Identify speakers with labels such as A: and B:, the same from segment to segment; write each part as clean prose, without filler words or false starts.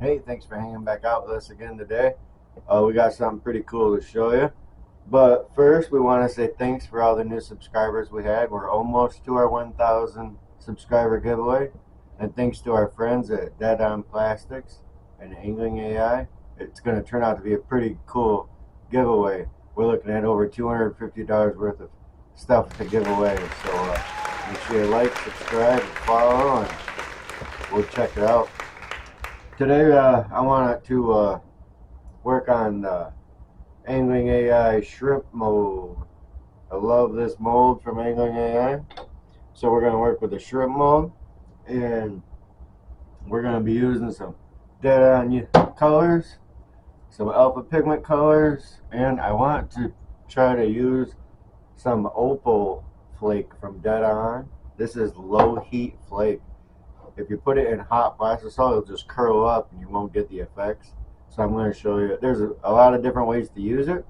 A: Hey, thanks for hanging back out with us again today. We got something pretty cool to show you. But first, we want to say thanks for all the new subscribers we had. We're almost to our 1,000 subscriber giveaway. And thanks to our friends at deadonplastix and Angling AI, it's going to turn out to be a pretty cool giveaway. We're looking at over $250 worth of stuff to give away. So make sure you like, subscribe, and follow, and we'll check it out. Today, I wanted to work on the Angling AI shrimp mold. I love this mold from Angling AI. So we're going to work with the shrimp mold, and we're going to be using some dead on colors, some alpha pigment colors, and I want to try to use some opal flake from Dead On. This is low heat flake. If you put it in hot plastisol, it'll just curl up and you won't get the effects. So I'm going to show you. There's a lot of different ways to use it.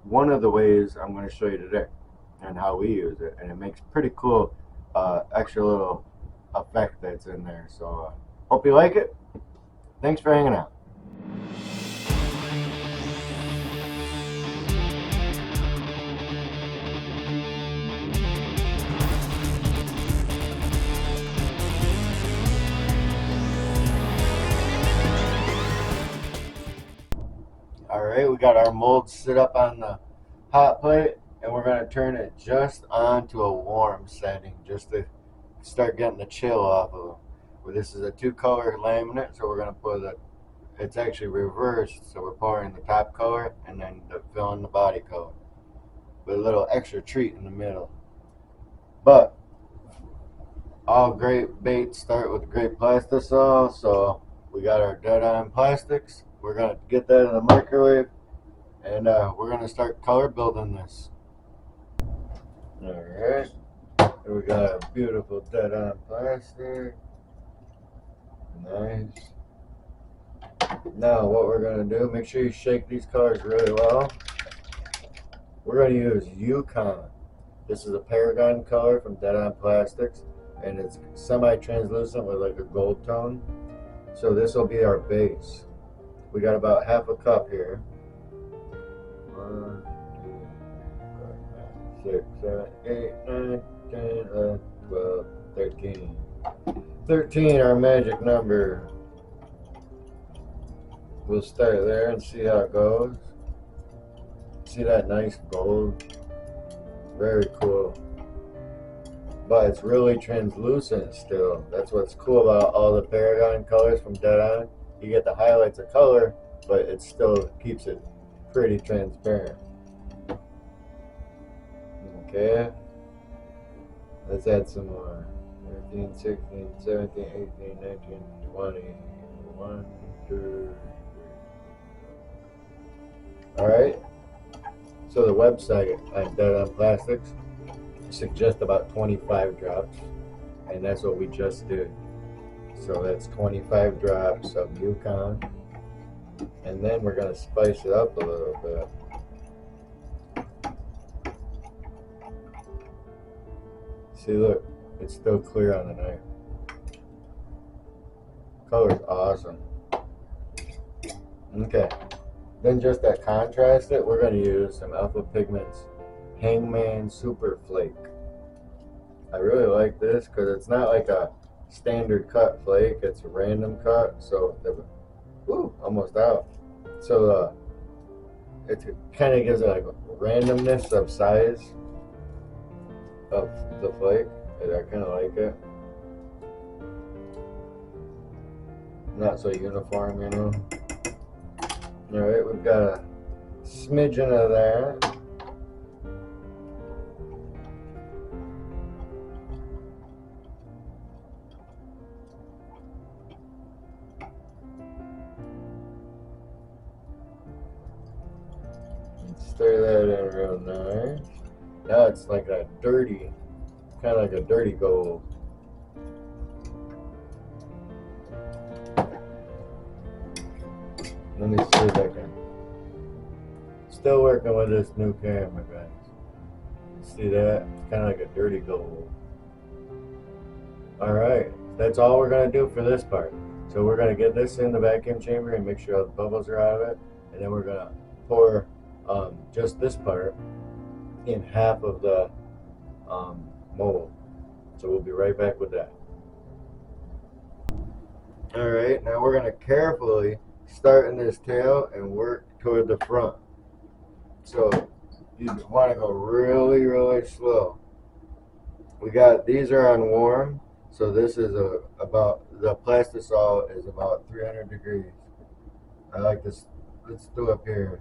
A: One of the ways I'm going to show you today and how we use it, and it makes pretty cool extra little effect that's in there. So hope you like it. Thanks for hanging out. Alright, we got our mold set up on the hot plate, and we're going to turn it just onto a warm setting just to start getting the chill off of them. Well, this is a two-color laminate, so we're going to put it's actually reversed, so we're pouring the top color and then filling the body color with a little extra treat in the middle. But all great baits start with great plastisol, so we got our Dead On plastics. We're going to get that in the microwave, and we're going to start color building this. Alright, here we got a beautiful Dead On plastic. Nice. Now what we're going to do, make sure you shake these colors really well. We're going to use Yukon. This is a Paragon color from Dead On Plastics, and it's semi-translucent with like a gold tone. So this will be our base. We got about half a cup here. 1, 2, 3, 4, 5, 6, 7, 8, 9, 10, 11, 12, 13. 13, our magic number. We'll start there and see how it goes. See that nice gold? Very cool. But it's really translucent still. That's what's cool about all the Paragon colors from Dead On. You get the highlights of color, but it still keeps it pretty transparent. Okay. Let's add some more. 13, 16, 17, 18, 19, 20. 1, 2, 3. Alright. So the website on Dead On Plastics suggests about 25 drops, and that's what we just did. So that's 25 drops of Yukon, and then we're going to spice it up a little bit. See, look, it's still clear on the knife. Color's awesome. Okay, then just to contrast it, we're going to use some Alpha Pigments Hangman Super Flake. I really like this because it's not like a standard cut flake, it's a random cut, so almost out. So it kind of gives it like a randomness of size of the flake, and I kind of like it. Not so uniform, you know. Alright, we've got a smidgen of that. Stir that in real nice. Now it's like a dirty, kind of like a dirty gold. Let me see if I can. Still working with this new camera, guys. See that? It's kind of like a dirty gold. Alright, that's all we're going to do for this part. So we're gonna get this in the vacuum chamber and make sure all the bubbles are out of it, and then we're gonna pour just this part in half of the mold. So we'll be right back with that. All right, now we're gonna carefully start in this tail and work toward the front. So you want to go really, really slow. These are on warm, so this is about, the plastisol is about 300 degrees. I like this. Let's do up here.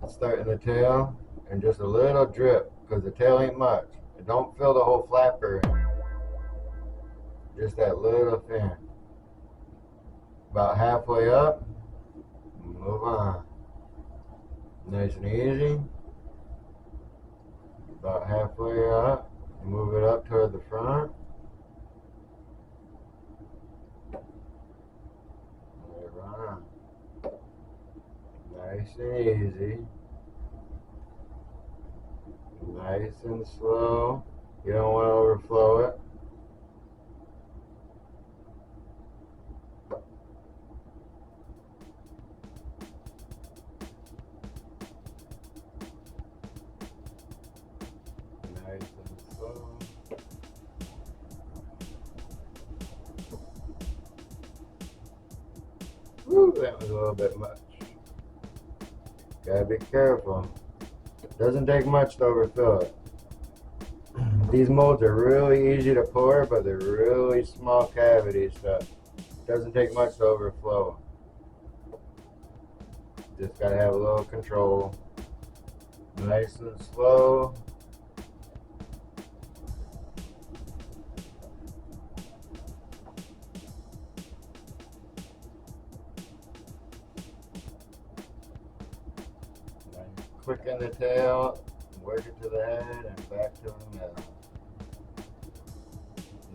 A: Let's start in the tail and just a little drip, because the tail ain't much. And don't fill the whole flapper in. Just that little fin. About halfway up, move on. Nice and easy. About halfway up, move it up toward the front. Move on. Nice and easy. Nice and slow. You don't want to overflow it. Nice and slow. Woo, that was a little bit much. Gotta be careful. Doesn't take much to overfill it. These molds are really easy to pour, but they're really small cavities, so it doesn't take much to overflow. Just gotta have a little control. Nice and slow. Quicken the tail, work it to the head and back to the middle.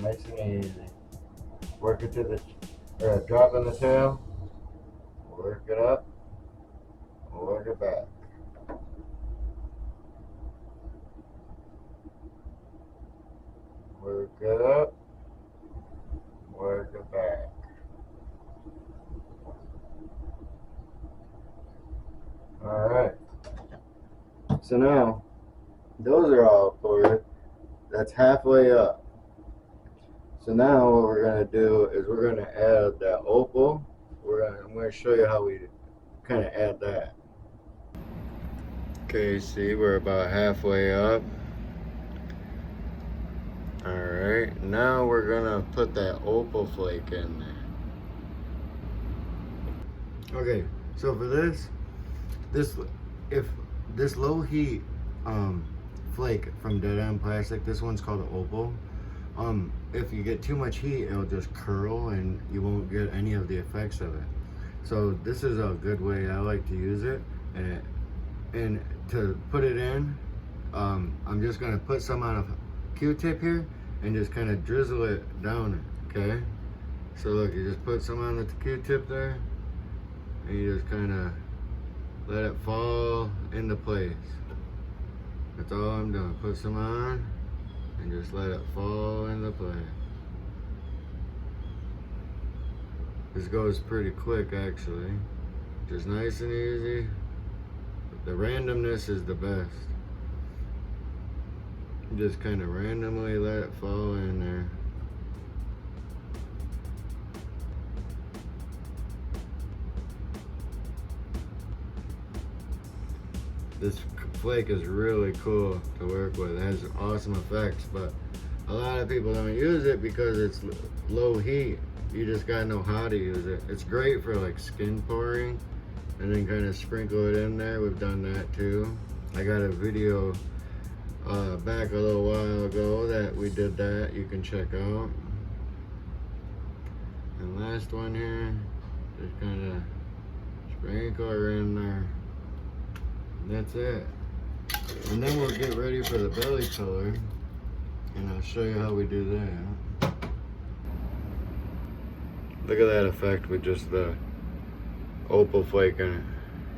A: Nice and easy. Work it to the, drop in the tail, work it up, work it back. Work it up, work it back. Alright. So now, those are all poured. That's halfway up. So now what we're going to do is we're going to add that opal. I'm going to show you how we kind of add that. Okay, see, we're about halfway up. Alright, now we're going to put that opal flake in there. Okay, so for this low heat flake from DeadMeat, this one's called the opal. If you get too much heat, it'll just curl and you won't get any of the effects of it. So this is a good way I like to use it. And to put it in, I'm just gonna put some on a Q-tip here and just kind of drizzle it down, okay? So look, you just put some on the Q-tip there and you just kind of let it fall into place. That's all I'm doing. Put some on and just let it fall into place. This goes pretty quick actually. Just nice and easy. The randomness is the best. Just kind of randomly let it fall in there. This flake is really cool to work with. It has awesome effects, but a lot of people don't use it because it's low heat. You just gotta know how to use it. It's great for like skin pouring and then kind of sprinkle it in there. We've done that too. I got a video back a little while ago that we did that. You can check out. And last one here, just kind of sprinkle her in there. That's it. And then we'll get ready for the belly color and I'll show you how we do that. Look at that effect with just the opal flake in it.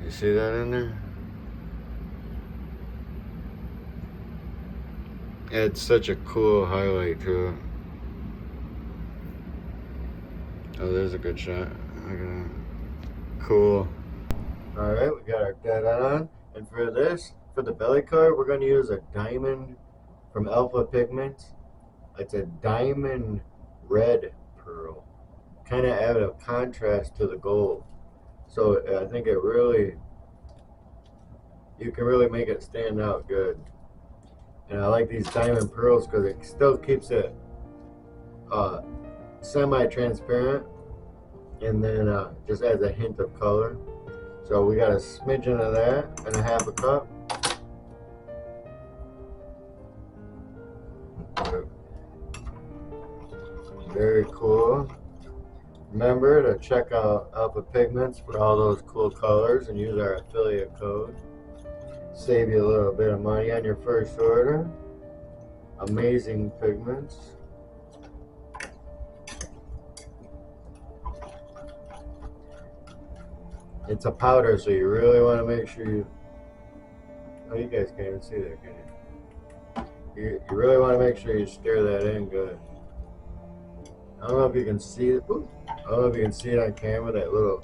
A: You see that in there? It's such a cool highlight to it. Oh, there's a good shot. Okay. Cool. Alright, we got our dead on. And for this, for the belly color, we're going to use a diamond from alphapigments. It's a diamond red pearl. Kind of add a contrast to the gold. So I think it really, you can really make it stand out good. And I like these diamond pearls because it still keeps it semi-transparent, and then just adds a hint of color. So we got a smidgen of that and a half a cup. Very cool. Remember to check out alphapigments for all those cool colors and use our affiliate code. Save you a little bit of money on your first order. Amazing pigments. It's a powder, so you really want to make sure you... Oh, you guys can't even see that, can you? You really want to make sure you stir that in good. I don't know if you can see it. Ooh, I don't know if you can see it on camera, that little,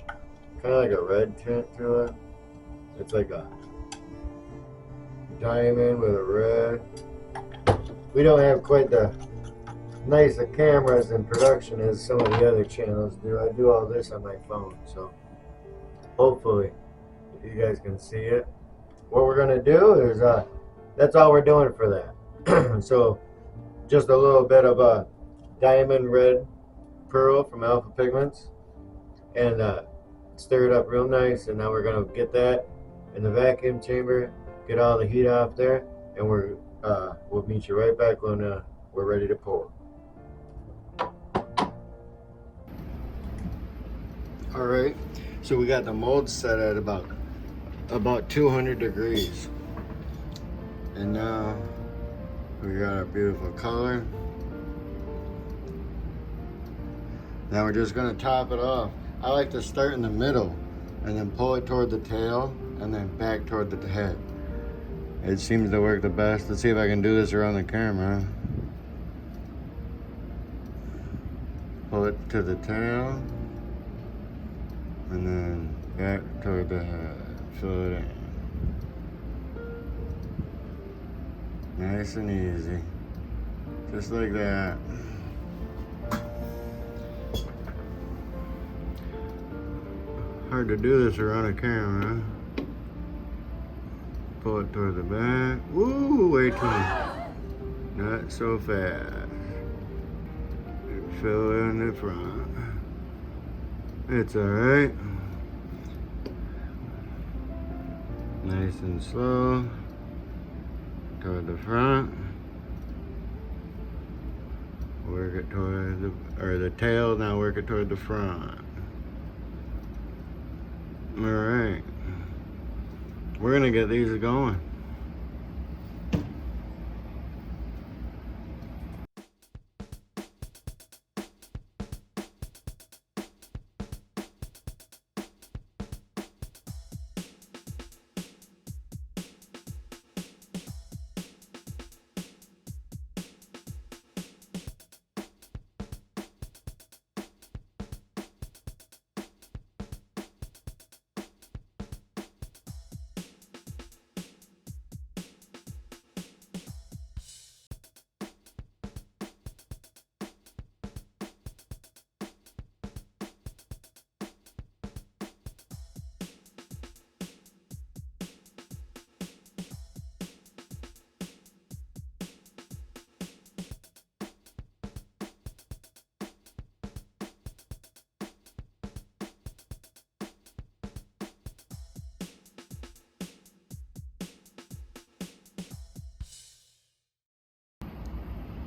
A: kind of like a red tint to it. It's like a diamond with a red. We don't have quite the nice cameras in production as some of the other channels do. I do all this on my phone, so hopefully you guys can see it. What we're gonna do is, that's all we're doing for that. So just a little bit of a diamond red pearl from alphapigments, and stir it up real nice. And now we're gonna get that in the vacuum chamber, get all the heat off there, and we'll meet you right back when we're ready to pour. All right, so we got the mold set at about 200 degrees, and now we got our beautiful color. Now we're just gonna top it off. I like to start in the middle and then pull it toward the tail and then back toward the head. It seems to work the best. Let's see if I can do this around the camera. Pull it to the tail and then back toward the head. Fill it in. Nice and easy. Just like that. Hard to do this around a camera. Pull it toward the back. Woo, way too much. Not so fast. And fill in the front. It's alright. Nice and slow. Toward the front. Work it toward the tail, now work it toward the front. Alright. We're gonna get these going.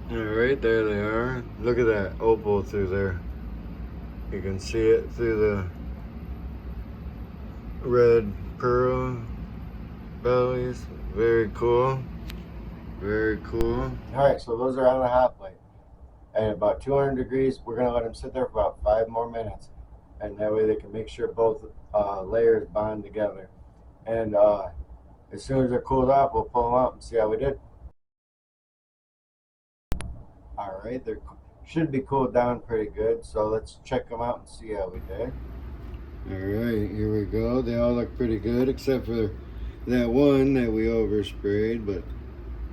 A: Alright, there they are. Look at that opal through there. You can see it through the red pearl bellies. Very cool. Very cool. Alright, so those are on the hot plate. At about 200 degrees, we're going to let them sit there for about 5 more minutes. And that way they can make sure both layers bond together. And as soon as they're cooled off, we'll pull them out and see how we did. Alright, they're should be cooled down pretty good. So let's check them out and see how we did. Alright, here we go. They all look pretty good except for that one that we oversprayed, but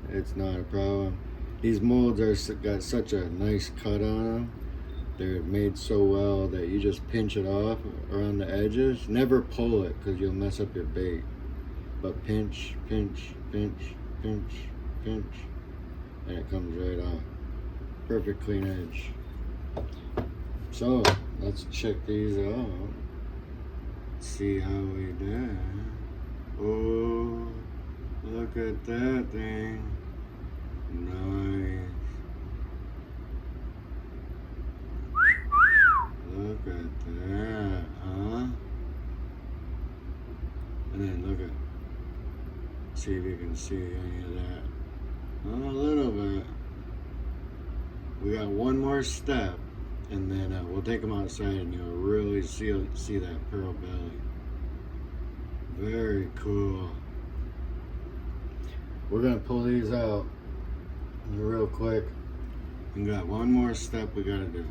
A: it's not a problem. These molds got such a nice cut on them. They're made so well that you just pinch it off around the edges. Never pull it because you'll mess up your bait. But pinch, pinch, pinch, pinch, pinch, and it comes right off. Perfect clean edge. So let's check these out. See how we did. Oh, look at that thing. Nice. Look at that, huh? And then look at, see if you can see any of that. Oh, a little bit. We got one more step, and then we'll take them outside and you'll really see that pearl belly. Very cool. We're gonna pull these out real quick. We got one more step we gotta do.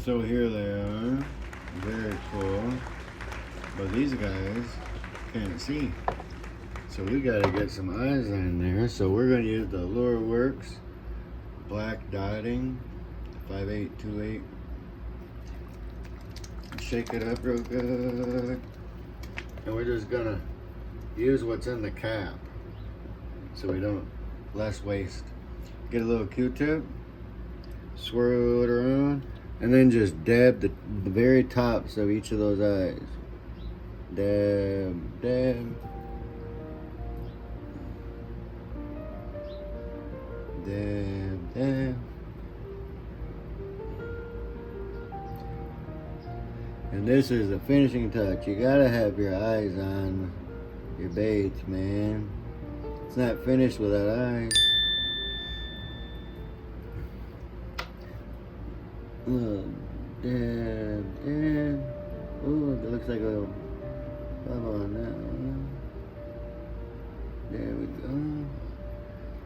A: So here they are, very cool, but these guys can't see. So we gotta get some eyes on there. So we're gonna use the lureworks black dotting 5828. Shake it up real good. And we're just gonna use what's in the cap so we don't, less waste. Get a little Q-tip, swirl it around, and then just dab the very tops of each of those eyes. Dab, dab. Dab, dab. And this is the finishing touch. You gotta have your eyes on your baits, man. It's not finished without eyes. Oh, dab, dab. Ooh, it looks like a little bubble on that one. There we go.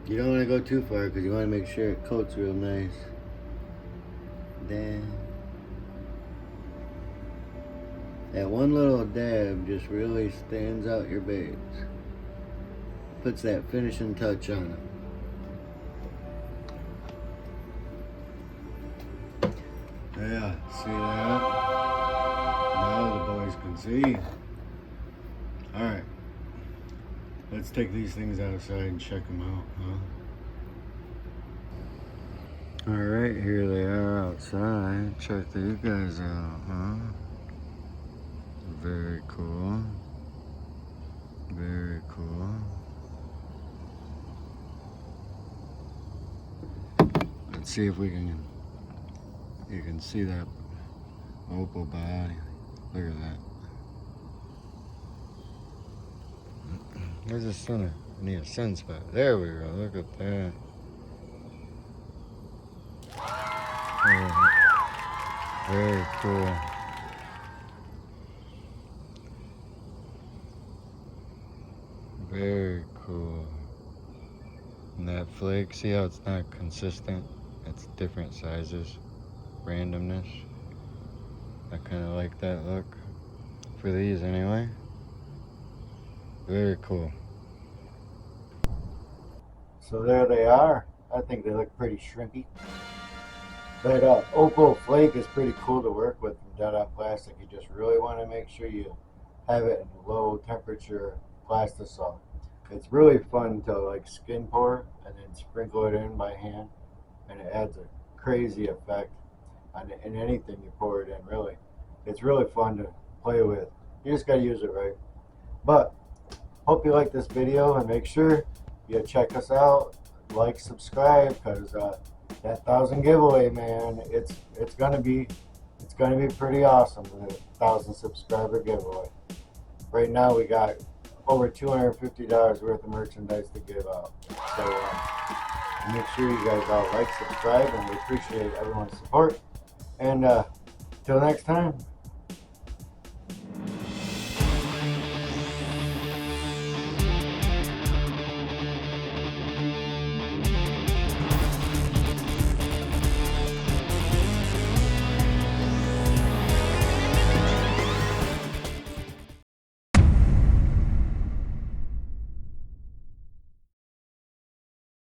A: You don't want to go too far because you want to make sure it coats real nice. Dab. That one little dab just really stands out your baits. Puts that finishing touch on it. Yeah, see that? Now the boys can see. Alright. Let's take these things outside and check them out, huh? Alright, here they are outside. Check these guys out, huh? Very cool. Very cool. Let's see if we can, you can see that opal body. Look at that. Where's the center? I need a sunspot. There we go. Look at that. Very cool. Very cool. And that flake, see how it's not consistent? It's different sizes. Randomness. I kind of like that look. For these anyway. Very cool. So there they are. I think they look pretty shrimpy. But opal flake is pretty cool to work with from Dead on Plastic. You just really want to make sure you have it in low temperature plastisol. It's really fun to like skin pour and then sprinkle it in by hand, and it adds a crazy effect on in anything you pour it in. Really, it's really fun to play with. You just gotta use it right. But hope you like this video, and make sure you check us out, like, subscribe, because that 1,000 giveaway, man, it's gonna be pretty awesome. The 1,000 subscriber giveaway. Right now we got over $250 worth of merchandise to give out. So make sure you guys all like, subscribe, and we appreciate everyone's support. And till next time.